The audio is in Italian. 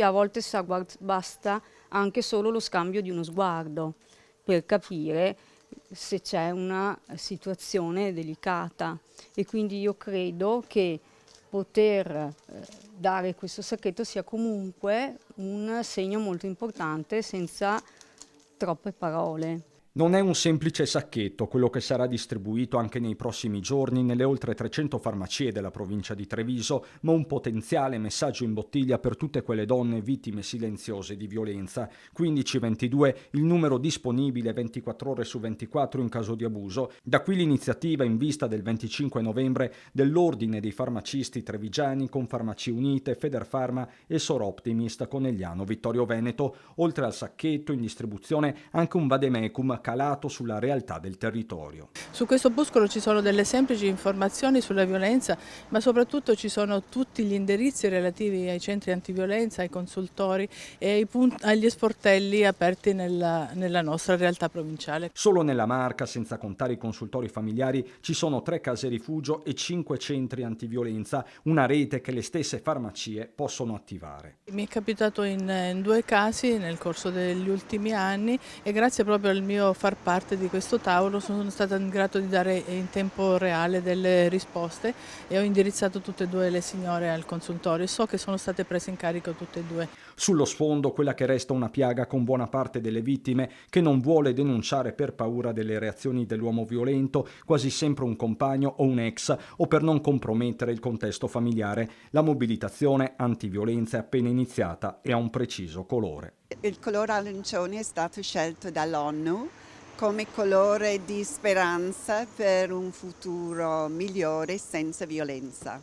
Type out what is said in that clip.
A volte basta anche solo lo scambio di uno sguardo per capire se c'è una situazione delicata, e quindi io credo che poter dare questo sacchetto sia comunque un segno molto importante, senza troppe parole. Non è un semplice sacchetto quello che sarà distribuito anche nei prossimi giorni nelle oltre 300 farmacie della provincia di Treviso, ma un potenziale messaggio in bottiglia per tutte quelle donne vittime silenziose di violenza. 1522, il numero disponibile 24 ore su 24 in caso di abuso. Da qui l'iniziativa in vista del 25 novembre dell'Ordine dei farmacisti trevigiani con Farmacie Unite, Federfarma e Soroptimist Conegliano Vittorio Veneto. Oltre al sacchetto in distribuzione anche un vademecum calato sulla realtà del territorio. Su questo opuscolo ci sono delle semplici informazioni sulla violenza, ma soprattutto ci sono tutti gli indirizzi relativi ai centri antiviolenza, ai consultori e agli sportelli aperti nella nostra realtà provinciale. Solo nella Marca, senza contare i consultori familiari, ci sono 3 case rifugio e 5 centri antiviolenza, una rete che le stesse farmacie possono attivare. Mi è capitato in 2 casi nel corso degli ultimi anni e grazie proprio al mio far parte di questo tavolo sono stata in grado di dare in tempo reale delle risposte e ho indirizzato tutte e 2 le signore al consultorio e so che sono state prese in carico tutte e 2. Sullo sfondo quella che resta una piaga con buona parte delle vittime che non vuole denunciare per paura delle reazioni dell'uomo violento, quasi sempre un compagno o un ex, o per non compromettere il contesto familiare. La mobilitazione antiviolenza è appena iniziata e ha un preciso colore. Il colore arancione è stato scelto dall'ONU come colore di speranza per un futuro migliore senza violenza.